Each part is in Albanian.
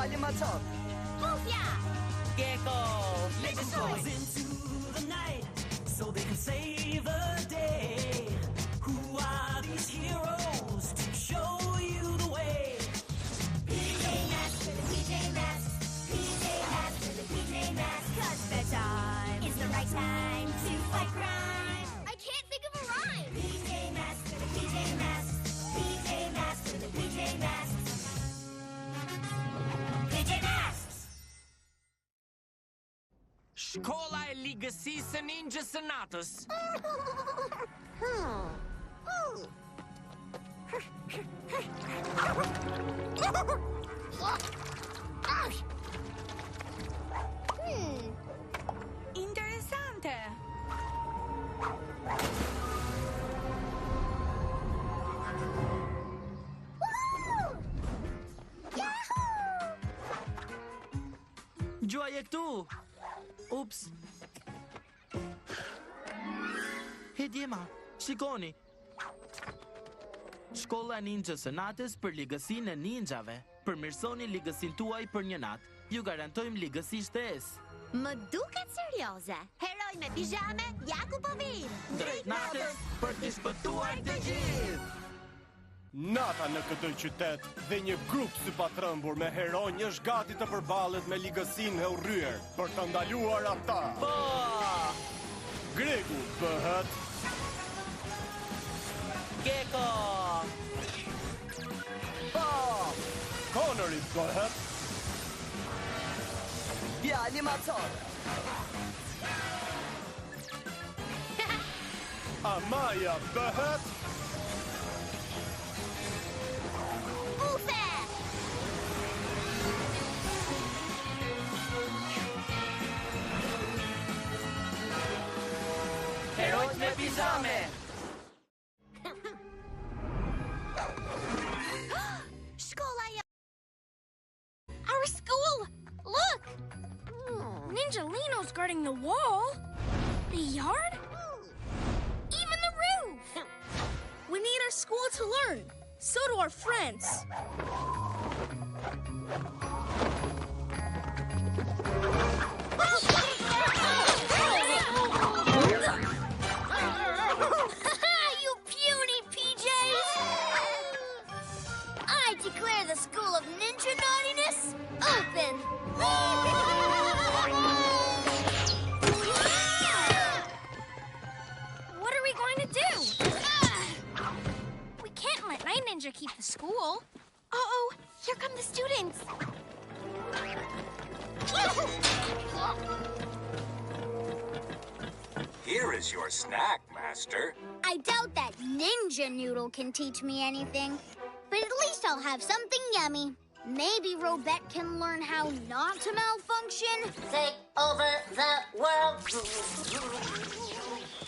Djalim atë. Bufja! Gecko! Let's go into the night so they can save the day. Who are these heroes to show you the way? PJ Masks for the PJ Masks. PJ Masks for the PJ Masks. 'Cause bedtime is the right time to fight crime. I can't think of a rhyme. PJ Masks for the PJ Masks. PJ Masks for the PJ Masks. PJ Masks! Shkolla e ligësisë së ninjës së natës. Interesante. Gjuaj e këtu. Ups. He djema, shikoni. Shkolla e ninjës së natës për ligësinë e ninjave. Përmirësoni ligësinë tuaj për një natë. Ju garantojmë ligësi shtesë. Më duket serioze. Heroj me pijame, ja ku po vin. Drejt natës për të shpëtuar të gjithë. Nata në këtë qytet dhe një grup sypatrëmbur me heronj është gati të përballet me ligësinë e urryer për të ndaluar ata. Po! Gregu bëhet Gecko! Po! Connori bëhet Djalim atë. Amaya bëhet Bufe! Herojt me pijame! Shkolla ja... Our school! Look! Ninja Lino's guarding the wall. The yard? Even the roof. We need our school to learn. So do our friends. You puny PJs! I declare the School of Ninja Naughtiness open! What are we going to do? We can't let Night Ninja keep the school. Uh-oh, here come the students! Here is your snack, Master. I doubt that Ninja Noodle can teach me anything, but at least I'll have something yummy. Maybe Robette can learn how not to malfunction. Take over the world.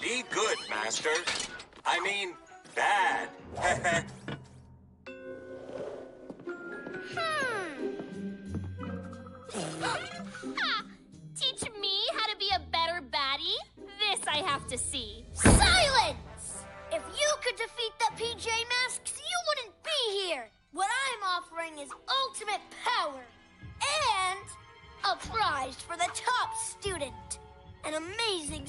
Be good, Master. I mean, bad. Teach me how to be a better baddie? This I have to see. Silence! If you could defeat the PJ Masks, you wouldn't be here. What I'm offering is ultimate power and a prize for the top student. An amazing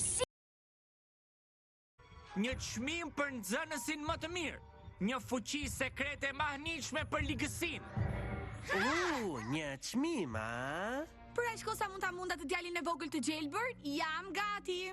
Një çmim për nxënësin më të mirë. Një fuqi sekrete e mahnitshme për ligësinë. Një çmim, a? Për aq kosa mund ta munda të djalin e vogël të Jailbird, jam gati.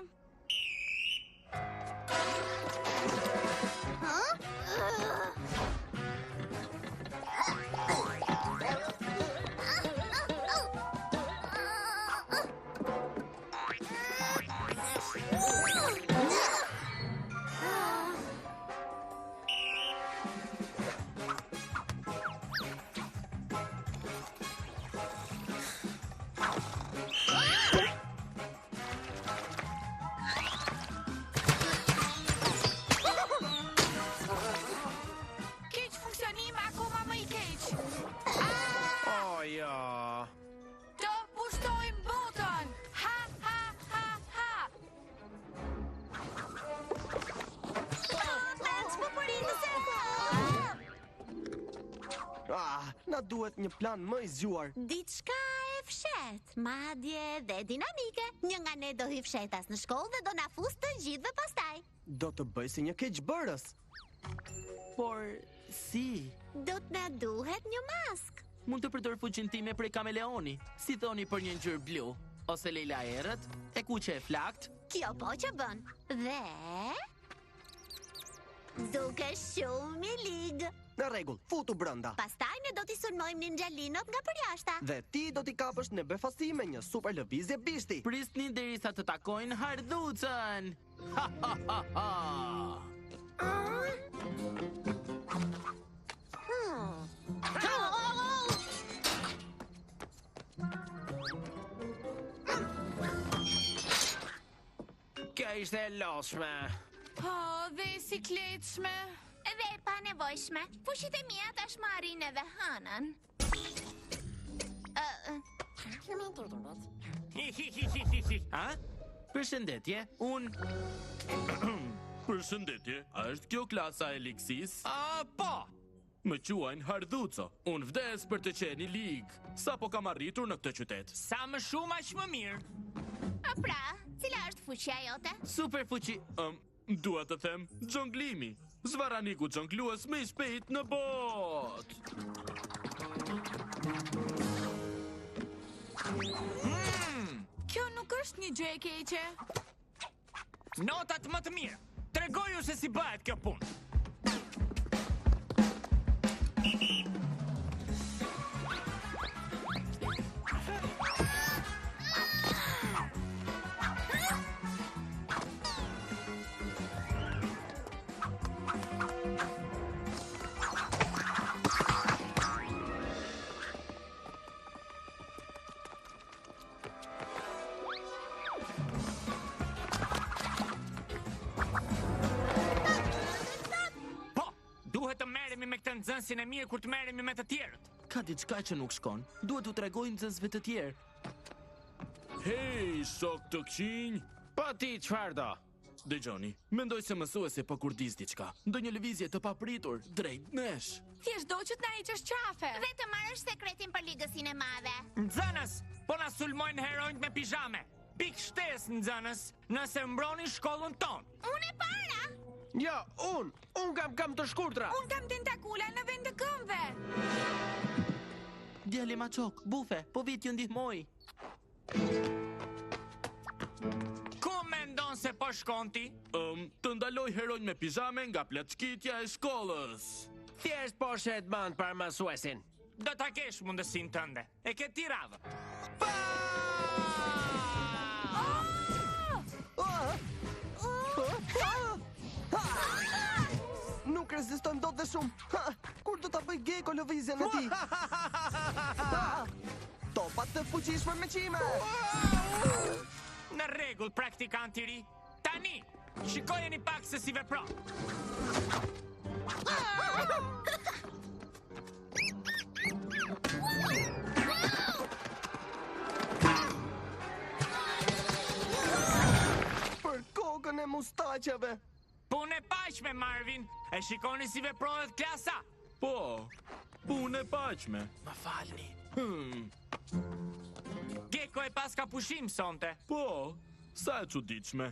Na duhet një plan më i zgjuar. Diçka e fshet, madje dhe dinamike. Një nga ne do hy fshetas në shkollë dhe do na fus të gjithëve pastaj. Do të bëj si një keqbërës. Por si? Do të na duhet një mask. Mund të përdor fuqinë time prej kameleoni. Si thoni për një ngjyrë blu? Ose Leila errët? E kuqe e flakt? Kjo po që bën. Dhe... duke shumë i ligë. Në rregull, futu brenda. Pastaj ne do t'i sulmojmë Ninjalinot nga përjashta. Dhe ti do t'i kapësh në befasi me një super lëvizje bishti. Prisni derisa të takojnë Hardhucën. Ha ha ha ha. Kjo ishte e lodhshme. Po, dhe e sikletshme. Dhe e pa nevojshme. Fushit e mia tash më arrin edhe hënën. Ha? Përshëndetje, Përshëndetje, a është kjo klasa e ligësis? Po! Më quajnë Hardhuco, unë vdes për të qenë i ligë. Sa po kam arritur në këtë qytet? Sa më shumë aq më mirë. A pra, cila është fuqia jote? Super fuqi... dua të them, xhonglimi. Zvaraniku xhonglues më i shpejt në botë. Kjo nuk është një gjë e keqe. Notat më të mirë. Tregoju se si bëhet kjo punë. Me këtë nxënësin e mirë kur të merremi me të tjerët. Ka diçka që nuk shkon. Duhet t'u tregoj nxënësve të tjerë. Hej, shok të këqinj. Po ti çfarë do? Dëgjoni, mendoj se mësuesi po kurdis diçka. Ndonjë lëvizje të papritur drejt nesh. Thjesht do që t'na heqësh qafe. Dhe të marrësh sekretin për ligësinë e madhe. Nxënës, po na sulmojnë heronjt me pijame. Pik shtesë, nxënës, nëse mbroni shkollën tonë. Unë e para. Jo, unë kam të shkurtra. Unë kam tentakula në vend të këmbëve. Djali Maçok, bufe, po vit ju ndihmoj. Ku mendon se po shkon ti? Të ndaloj heronj me pijame nga plaçkitja e shkollës. Thjesht po shet mand për mësuesin. Do ta kesh mundësinë tënde. E ke ti radhë. Nuk reziston dot dhe shumë. Kur do ta bëj Geko lëvizjen e tij? Topat të fuqishme me qime. Në rregull, praktikant i ri. Tani, shikojeni pak se si vepron. Për kokën e mustaqeve. Punë e paqme, Marvin. E shikoni si veprohet klasa. Po, punë e paqme. Më falni. Geko e pas ka pushim sonte. Po, sa e çuditshme.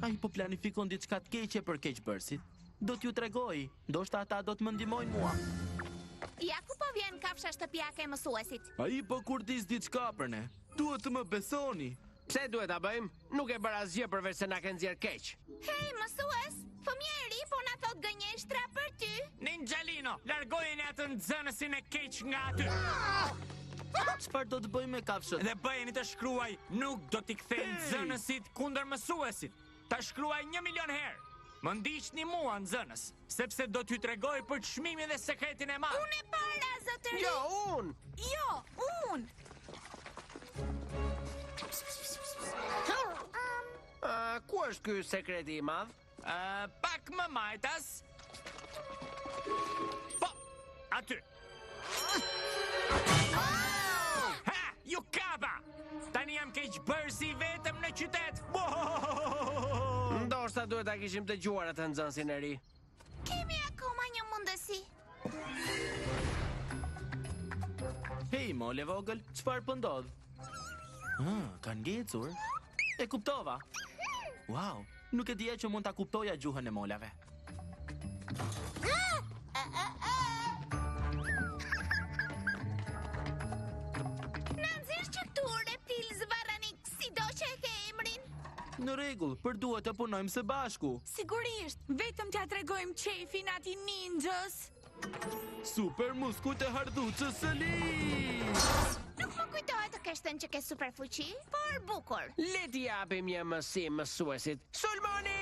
Ai po planifikon diçka të keqe për keqbërësit. Do t'ju tregoj, ndoshta ata do të më ndihmojnë mua. Ja ku po vjen kafsha shtëpiake e mësuesit. Ai po kurdis diçka për ne. Duhet të më besoni. Pse duhet ta bëjmë? Nuk e bëra asgjë përveç se na kanë nxjerr keq. Hej, mësues, fëmia e ri po na thot gënjeshtra për ty. Ninjalino, largojeni atë nxënësin e keq nga aty. Çfarë do të bëjmë me kafshët? Dhe bëjeni të shkruaj, nuk do t'i kthej nxënësit kundër mësuesit. Ta shkruaj 1.000.000 herë. Më ndiqni mua, nxënës, sepse do t'ju tregoj për çmimin dhe sekretin e madh. Unë e para, zotëri. Jo, unë. Jo, unë. Ku është ky sekreti i madh? Pak më majtas. Po, aty. Ha, ju kapa! Tani jam keqbërësi vetëm në qytet. Ndoshta duhet ta kishim dëgjuar atë nxënësin e ri. Kemi akoma një mundësi. Hej, mole vogël, çfarë po ndodh? Kanë ngecur? E kuptova. Wow, nuk e dija që mund ta kuptoja gjuhën e molave. Na nxjerr që këtu reptil zvarranik, sido që e ke emrin. Në rregull, për duhet të punojmë së bashku. Sigurisht, vetëm t'ja tregojmë qefin ati ninjës. Super muskut e hardhucës së Liz! Nuk më kujtohet të kesh thënë që ke super fuqi, por bukur. Le t'i japim një mësim mësuesit. Sulmoni!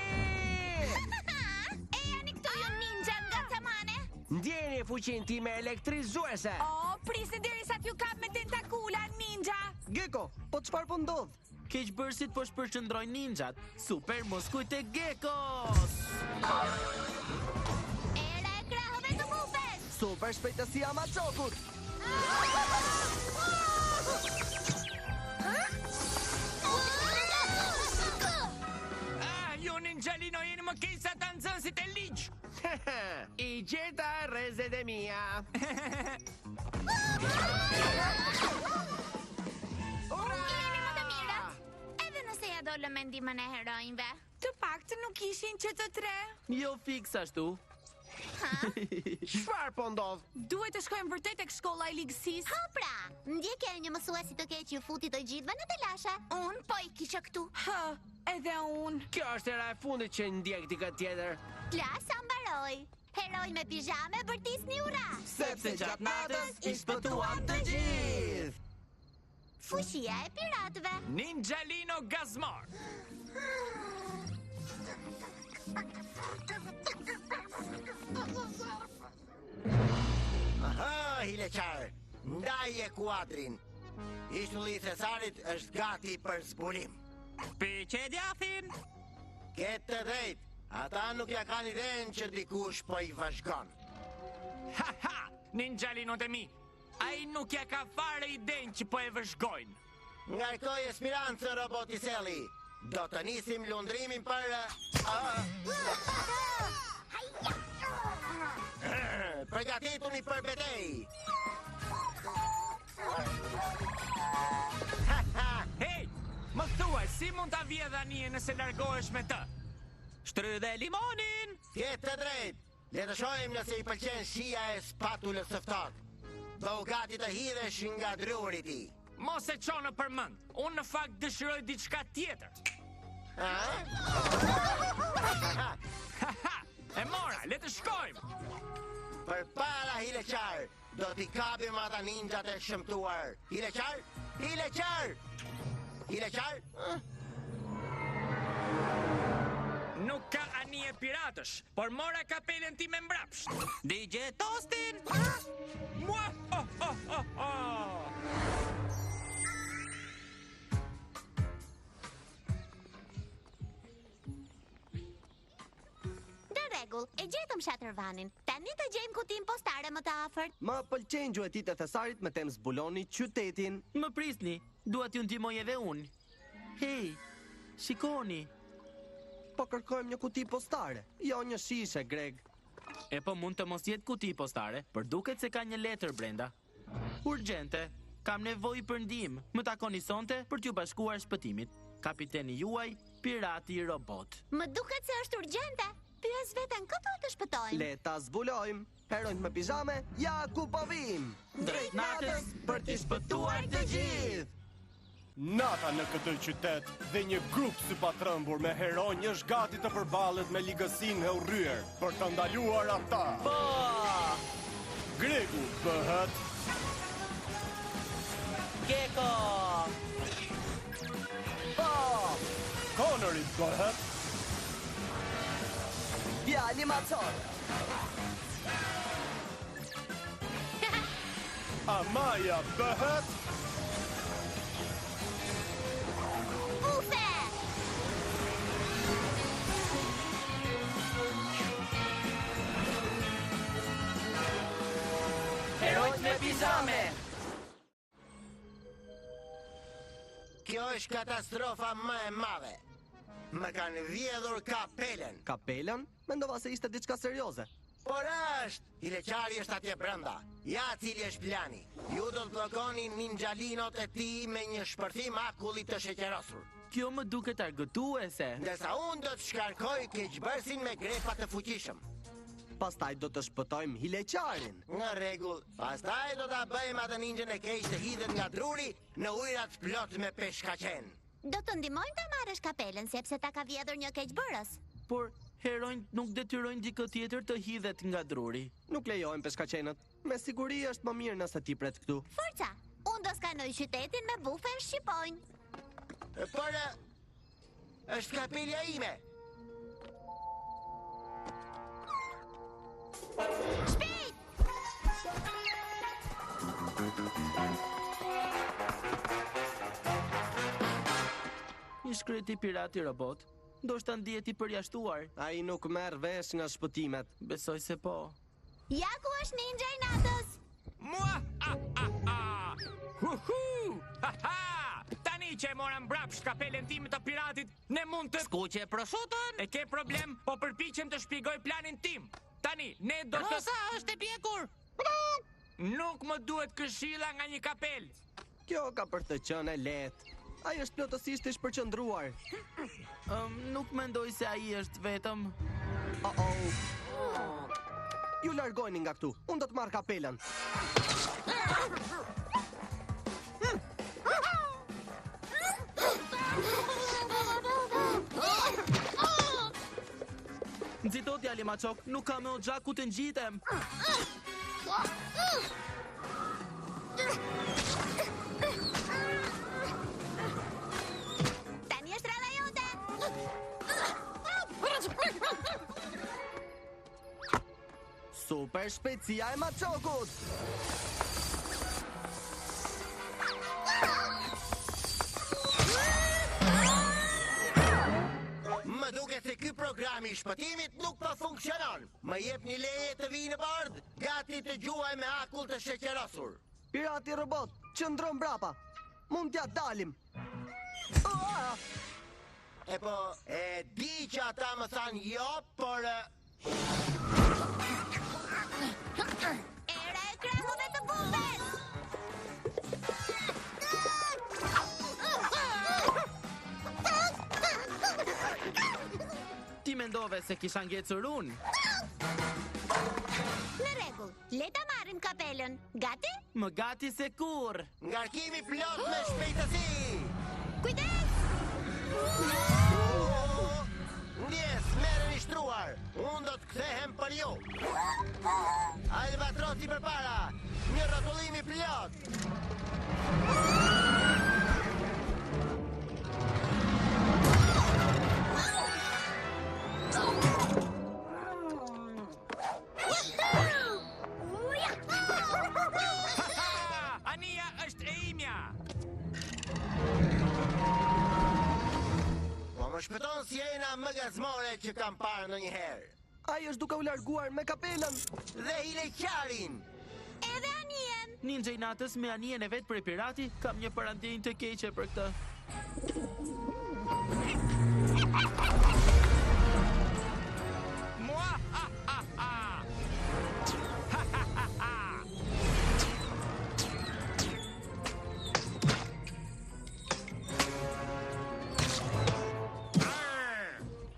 E janë këtu ju ninja nga tamane? Ndjeni fuqin time elektrizuese. Prisni derisa t'ju kap me tentakula, ninja. Gecko, po çfarë po ndodh? Keqbërësit po shpërqendrojnë ninjat. Super muskut e Geckos! Era e krahëve të bufes. Super shpejtësia Machokut! Ju ninjalino jeni më keq sa ta nxënësit e ligj. I gjeta rrezet e mia. Jeni më të mirat. Edhe nëse ja dolë me ndihmën e heronjve. Të paktën nuk ishin që të tre. Jo fiks ashtu. Çfarë po ndodh? Duhet të shkojmë vërtet tek shkolla e ligësisë. Ha pra, ndjekja e një mësuesi të keq ju futi të gjithëve në telashe. Unë po i kisha këtu. Edhe unë. Kjo është era e fundit që ndjek dikë tjetër. Klasa mbaroi. Heroj me pijame bërtisni ura. Sepse gjatë natës i shpëtuam të gjithë. Fuqia e piratëve. Ninjalino Gazmar. Aha, hileqar, ndaje kuadrin. Ishtulli i Thesarit është gati për zbulim. Piqe djathin. Ketë të drejt, ata nuk ja kanë idenë që dikush po i vazhgon. Ha, ninjalino të mi. Ai nuk ja ka fare idenë që po e vëzhgojnë. Ngarkoj espirancën, robotiseli. Do të nisim lundrimin për... Përgatituni për betej. Hej, më thuaj, si mund ta vjedh anije nëse largohesh me të? Shtrydhe limonin! Ketë të drejt. Le të shohim nëse i pëlqen shija e spatulës së ftohtë. Do u gati të hidhesh nga druri i tij. Mos e çonë për mend. Unë në fakt dëshiroj diçka tjetër. E mora, le të shkojmë. Përpara hileqar, do t'i kapim ata ninjat e shëmtuar. Hileqar? Hileqar! Hileqar? Nuk ka anije piratësh, por mora kapelen ti me mbrapsht. DJ Tostin! Mua! E gjetëm Shatërvanin. Tani të gjejmë kutin postare më të afërt. Ma pëlqejnë gjuetit e Thesarit me temë zbuloni qytetin. Më prisni, dua t'ju ndihmoj edhe unë. Hej, shikoni. Po kërkojmë një kuti postare, jo një shishe, Greg. E po mund të mos jetë kuti postare, për duket se ka një letër brenda. Urgjente, kam nevojë për ndihmë. Më takoni sonte për t'ju bashkuar shpëtimit. Kapiteni juaj, pirati robot. Më duket se është urgjente. Pyes veten këtu të shpëtojmë. Le ta zbulojmë. Heronjt me pijame, ja ku po vim. Drejt natës për t'i shpëtuar të gjithë. Nata në këtë qytet dhe një grup si patrëmbur me heronj është gati të përballet me ligësinë e urryer për të ndaluar ata. Po! Gregu bëhet Gecko! Po! Connery bëhet Djali Macor. Amaya bëhet Bufe! Heronjt me pijame! Kjo është katastrofa më e madhe. Më kanë vjedhur kapelen. Kapelen? Mendova se ishte diçka serioze. Por Hileqari është atje brenda. Ja cili është plani. Ju do të blokoni ninjalinot e ti me një shpërthim akullit të sheqerosur. Kjo më duket argëtuese. Ndërsa unë do të shkarkoj keqbërsin me grepa të fuqishëm. Pastaj do të shpëtojmë Hileqarin. Në rregull, pastaj do ta bëjmë atë ninjën e keq të hidhet nga druri në ujrat plot me peshkaqen. Do të ndihmojmë ta marrësh kapelen sepse ta ka vjedhur një keqbërës. Por heronjt nuk detyrojnë dikë tjetër të hidhet nga druri. Nuk lejojmë peshkaqenët. Me siguri është më mirë nëse ti pret këtu. Forca, unë do skanoj qytetin me bufe në shqipojnë. Por është kapelja ime. Shpejt! Një shkreti pirati robot. Ndoshta ndihet I përjashtuar. Ai nuk merr vesh nga shpëtimet. Besoj se po. Ja ku është ninja I natës. Mua! Huhu! Ha! Tani që e mora mbrapsht kapelen time të piratit, ne mund të... Skuqe prosciutton? E ke problem, po përpiqem të shpjegoj planin tim. Tani, ne do të... Rosa është e pjekur! Nuk më duhet këshilla nga një kapel. Kjo ka për të qenë e lehtë. Ai është plotësisht I shpërqendruar. Nuk mendoj se ai është vetëm. Ju largojeni nga këtu. Unë do të marr kapelen. Nxito djali Machok, nuk kam me o gjaku të ngjitem. Tani është rradha jote. Super shpejtësia e Machokut. Më duket se ky program I shpëtimit nuk po funksionon. Më jep një leje të vi në bord, gati të gjuaj me akull të sheqerosur. Pirati robot, qëndron brapa. Mund t'ja dalim. E po, e di që ata më thanë jo, por... Era e krahëve të bufes. Ti mendove se kisha ngjecur unë? Në rregull, le ta marrim kapelen. Gati? Më gati se kur. Ngarkimi plot me shpejtësi. Kujdes! Ndjes, merreni shtruar. Unë do të kthehem për ju. Albatrosi përpara. Një rrotullim I plot. Ania është e imja. Po më shpëton si ena më gazmore që kam parë ndonjëherë. Ai është duke u larguar me kapelen. Dhe Hileqarin. Edhe anien. Ninja I natës me anien e vet për pirati, kam një parandinjë të keqe për këtë. Mua!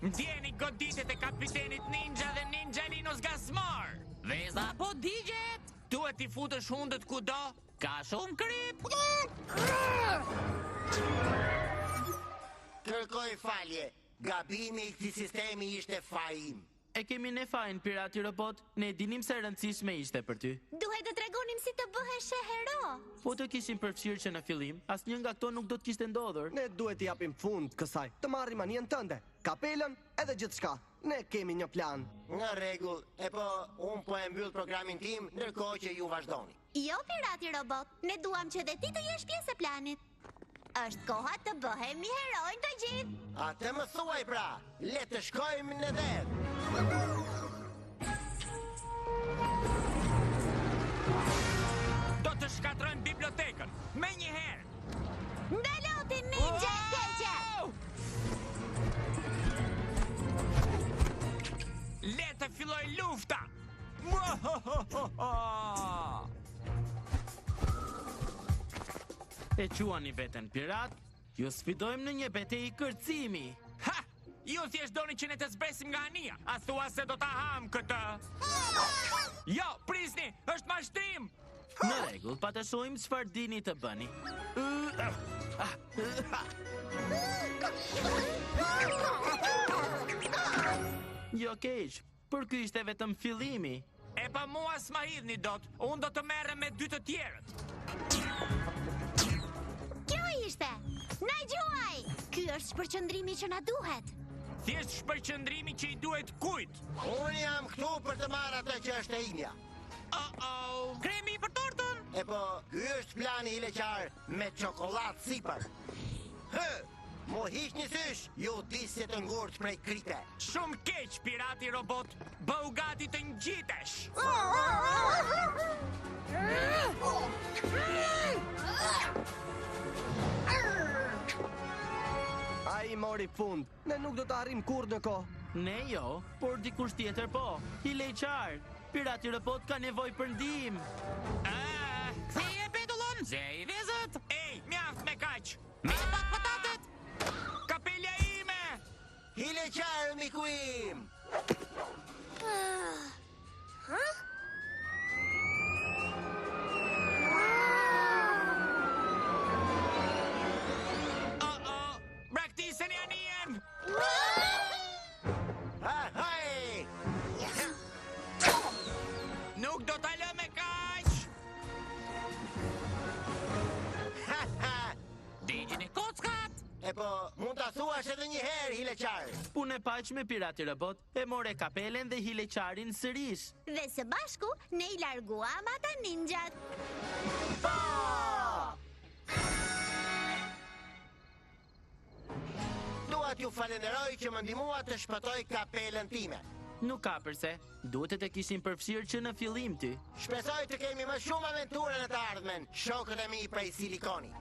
Ndjeni goditet e kapitenit ninja dhe ninjalinos gazmar. Veza po digjet. Duhet I futësh hundët kudo. Ka shumë krip. Kërkoj falje. Gabimi I këtij sistemi ishte fajim. E kemi ne fajin, pirati robot, ne dinim se rëndësishme ishte për ty. Duhet të tregonim si të bëhesh hero. Po të kishim përfshirë që në fillim, asnjë nga këto nuk do të kishte ndodhur. Ne duhet t'i japim fund kësaj. Të marrim anien tënde, kapelen edhe gjithçka. Ne kemi një plan. Në rregull, e po, unë po e mbyll programin tim, ndërkohë që ju vazhdoni. Jo, pirati robot, ne duam që dhe ti të jesh pjesë e planit. Është koha të bëhemi heronj të gjithë. Atë më thuaj pra, le të shkojmë në det. Do të shkatrojmë bibliotekën, me njëherë. Ndaloti ninja keqe. Le të filloj lufta. E quani veten pirat, ju sfidojmë në një betejë kërcimi. Ha! Ju thjesht doni që ne të zbresim nga ania. A thua se do ta ham këtë? Jo, prisni, është mashtrim. Në rregull, pa të shohim çfarë dini të bëni. Jo keq, për ky ishte vetëm fillimi. E pa mua s'ma hidhni dot, unë do të merrem me dy të tjerët. Kjo ishte! Na gjuaj! Ky është shpërqendrimi që na duhet. Thjesht shpërqendrimi që i duhet kujt. Unë jam këtu për të marrë atë që është e imja. Kremi për tortën. E po, ky është plani i leqar me çokoladë sipër. Hë! Mo hiq një sysh, ju disje të ngurtë prej krite. Shumë keq, pirati robot. Bëu gati të ngjitesh. Ai mori fund. Ne nuk do të arrim kurrë në kohë. Ne jo, por dikush tjetër po. I leqar. Pirati robot ka nevojë për ndihmë. Ktheje petullon, zej vezët. Ej, mjaft me kaq. Me pak patatet. Kapelja ime. I leqar, miku im. Braktiseni anien. Hej! Nuk do ta lë me kaq. Digjini kockat. E po, mund ta thuash edhe një herë, hileqar. Punë e paq me pirati robot, e more kapelen dhe hileqarin sërish. Dhe së bashku, ne i larguam ata ninjat. Dua t'ju falenderoj që më ndihmua të shpëtoj kapelen time. Nuk ka përse, duhet të kishim përfshirë që në fillim ty. Shpresoj të kemi më shumë aventure në të ardhmen, shokët e mi prej silikoni.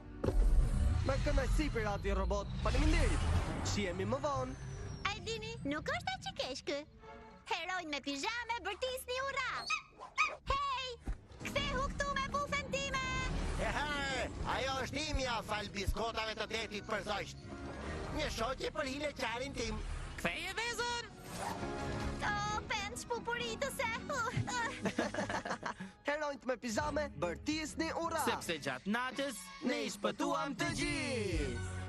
Me kënaqësi pirati robot. Faleminderit. Shihemi më vonë. A i dini, nuk është aq i keq ky. Herojnë me pijame bërtisni ura. Hej! Kthehu këtu me bufen time! Ajo është imja fal biskotave të detit për zojsht. Një shoqe për hileqarin tim. Ktheje vezën. Pen shpupuritëse. Heronjt me pijame, bërtisni ura. Sepse gjatë natës, ne i shpëtuam të gjithë.